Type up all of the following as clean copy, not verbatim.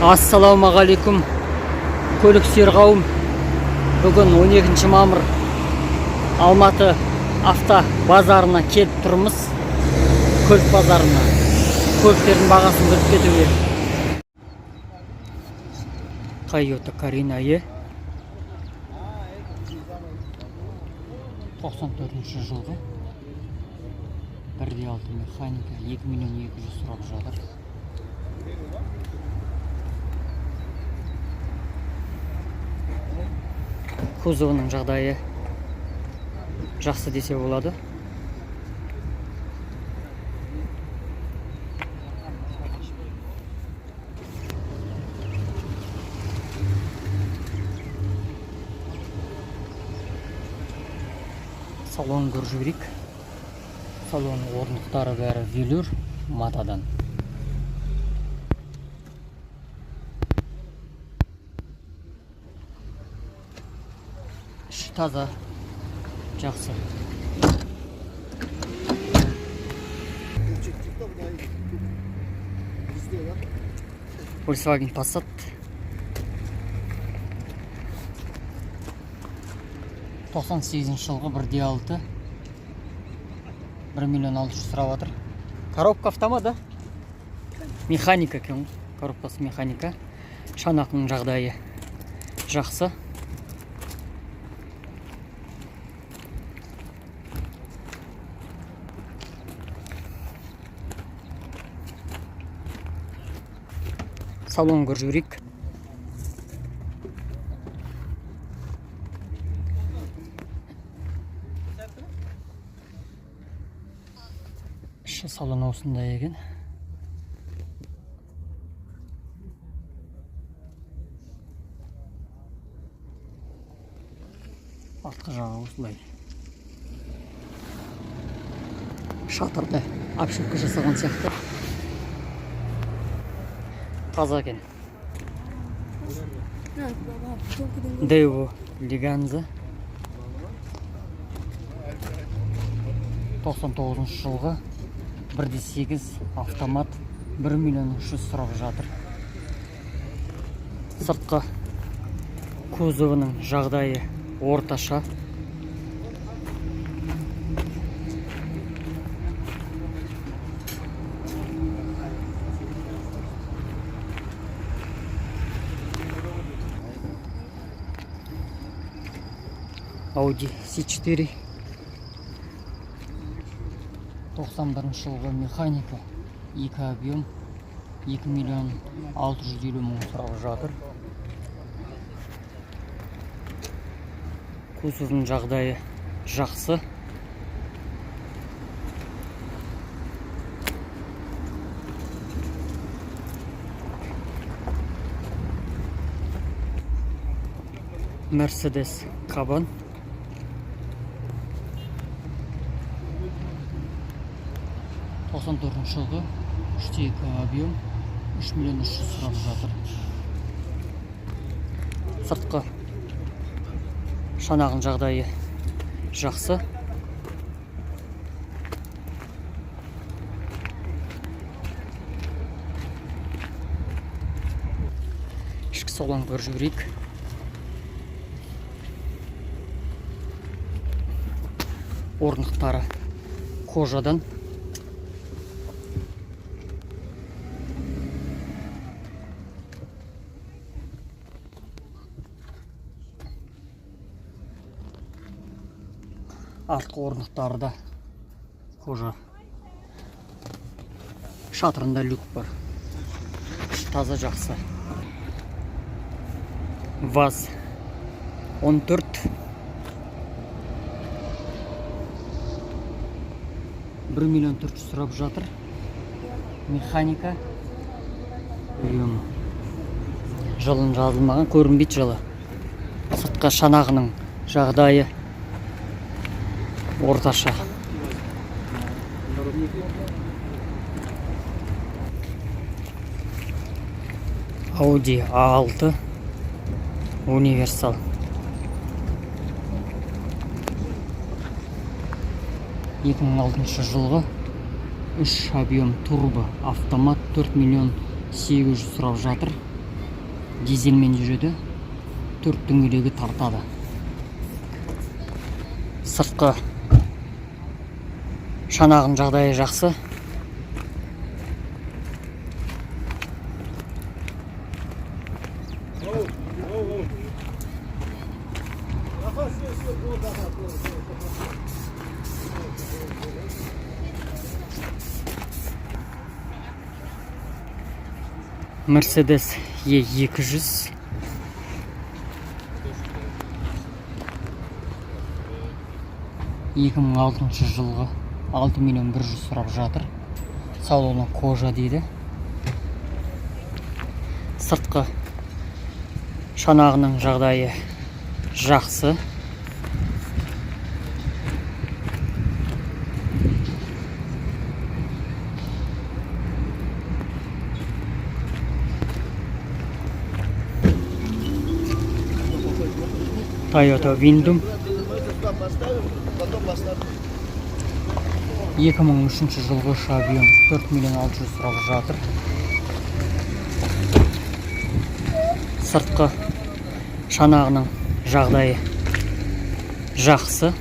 Ассалаумағалейкум, көлік сүйер қауым. Бүгін 12 мамыр Алматы авто базарына келіп тұрмыз. Көлік базарына. Көліктердің бағасын біліп кетуге. Toyota Carina E 94 жылғы 1.6 механика 2 миллион 200 сұрап жатыр. Кузовының жағдайы жақсы десе болады. Салон көріп жіберейік. Салон орындықтары бәрі велюр матадан. Іші таза, жақсы. Volkswagen Passat. Тоқсан сегізінші жылғы 1.6 1 миллион 600 сұрап жатыр. Коробка автомат, да? Механика екен. Коробкасы механика. Шанақтың жағдайы жақсы. Салон көріп жіберейік. Іші салон осындай екен. Артқы жағы осылай. Шатырды обшивка жасаған сияқты. Таза екен. Део Леганза 99 жылғы 1.8 автомат 1 миллион 300 сұрап жатыр. Сыртқы кузовының жағдайы орташа. Audi C4 91 жылғы механика 2 объем 2 миллион 650 мың сұрап жатыр. Кузовының жағдайы жақсы. Mercedes Кабан. Тоқсан төртінші жылғы 3.2 объем 3 миллион 300 сұрап жатыр. Сыртқы шанағын жағдайы жақсы. Ішкі салон көріп жіберейік. Орындықтары кожадан. Артқы орындықтары да кожа. Шатырында люк бар. Таза жақсы. ВАЗ 14 1 миллион 400 сұрап жатыр. Механика. Жылын жазылмаған, көрінбейді жылы. Сыртқы шанағының жағдайы орташа. Audi A6 универсал 2006 жылғы 3 объем турбо автомат 4 миллион 800 сұрап жатыр. дизельмен жүреді, 4 дөңгелегі тартады. Сыртқы шанағын жағдайы жақсы. Mercedes E200 2006 жылғы 6 миллион 100 сұрап жатыр. Салоны кожа дейді. Сыртқы шанағының жағдайы жақсы. Toyota Windom 2003 жылғы шабион 4 миллион 600 сұрап жатыр. Сыртқы шанағының жағдайы жақсы.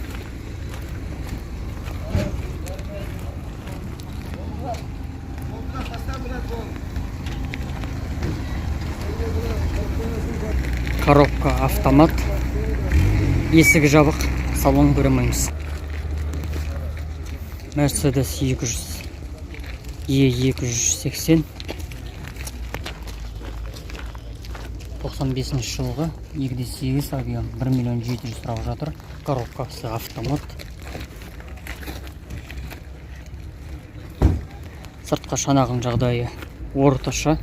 Коробка автомат. Есігі жабық, салон көремейміз. Mercedes E200 E280 95 жылғы 2.8 объем 1 миллион 700 сұрап жатыр. Коробкасы автомат. Сыртқы шанағын жағдайы орташа.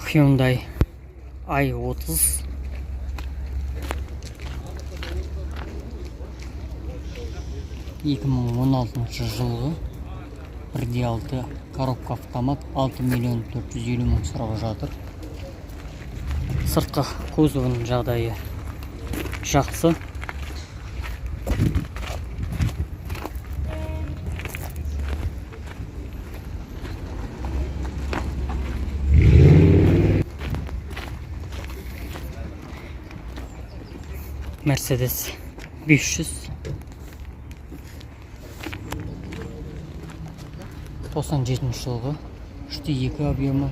Hyundai i30 2016 жылғы 1.6 коробка автомат 6 миллион 450 мың сұрап жатыр. Сыртқы кузовының жағдайы жақсы. Mercedes 500 97 жылғы 3.2 объемы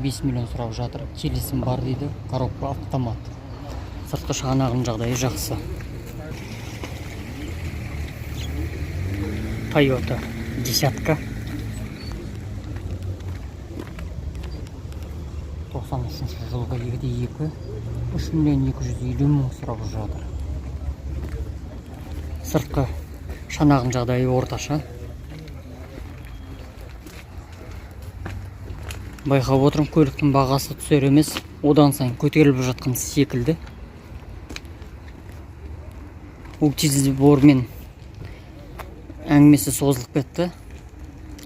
5 миллион сұрап жатыр. Келісім бар дейді. Коробка автомат. Сыртқы шанағының жағдайы жақсы. Toyota десятка 93 жылғы 2.2 3 миллион 250 мың сұрап жатыр. Сыртқы шанағын жағдайы орташа. Байқап отырмын, көліктің бағасы түсер емес, одан сайын көтеріліп жатқан секілді. Утилизатормен әңгімесі созылып кетті.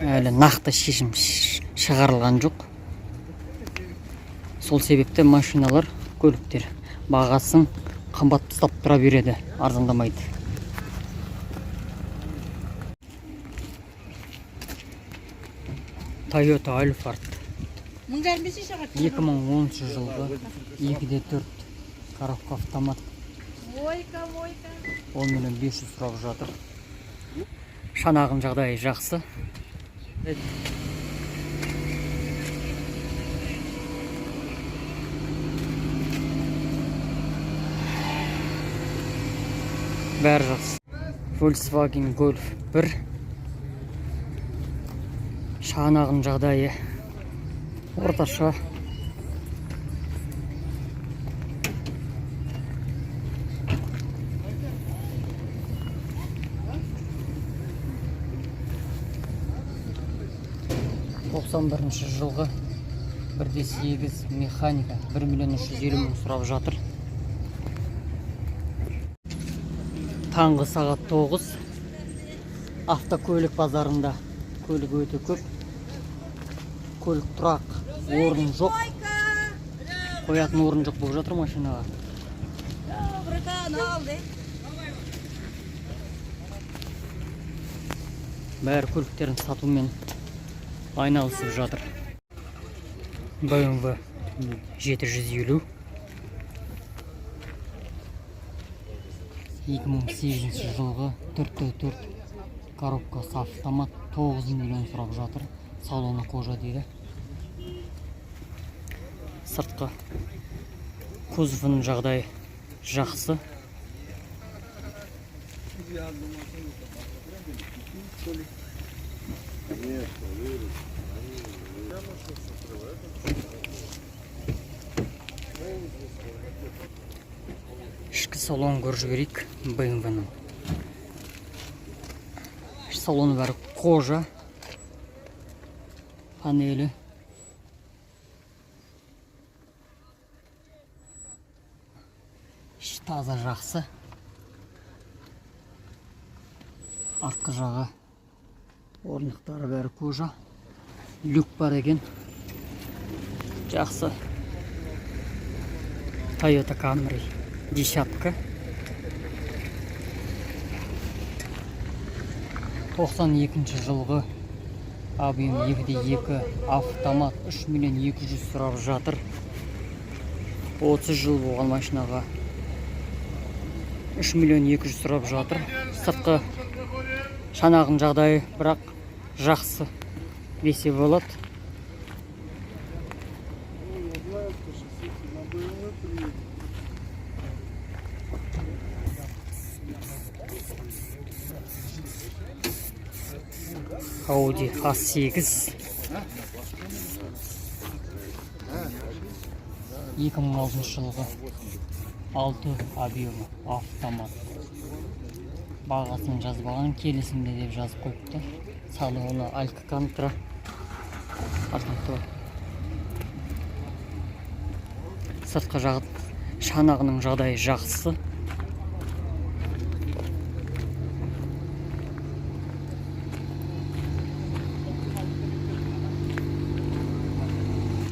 Әлі нақты шешім шығарылған жоқ. Сол себепті машиналар, көліктер бағасын қымбат ұстап тұра береді, арзандамайды. Toyota Alphard 2010 жылғы 2.4 коробка автомат 10 миллион 500 сұрап жатыр. Шанағын жағдайы жақсы. Бәрі жақсы. Volkswagen Golf 1 шанағын жағдайы орташа. бірінші жылғы 1.8 механика 1 миллион 350 мың сұрап жатыр. Таңғы сағат 9. Автокөлік базарында көлік өте көп. Көлік тұрақ, орын жоқ. Қоятын орын жоқ болып жатыр машинаға. бәрі көліктерін сатумен айналысып жатыр. BMW 750 2008 жылғы 4x4 коробкасы автомат 9 миллион сұрап жатыр. Салоны қожа дейді. Сыртқы кузовының жағдайы жақсы. Ішкі салон көріп жіберейік BMW-ның. Салоны бәрі қожа. Панелі. Іші таза жақсы. Артқы жағы орындықтары бәрі қожа. Люк бар екен. Жақсы. Toyota Camry десятка. 92 жылғы объем 2.2 автомат 3 миллион 200 сұрап жатыр. 30 жыл болған машинаға 3 миллион 200 сұрап жатыр. Сыртқы шанағын жағдайы бірақ жақсы десе болады. Audi A8 2006 жылғы 6 объемы автомат. Бағасын жазбаған, келісімде деп жазып қойыпты. Салоны Алькантра. Сыртқы жағы шанағының жағдайы жақсы.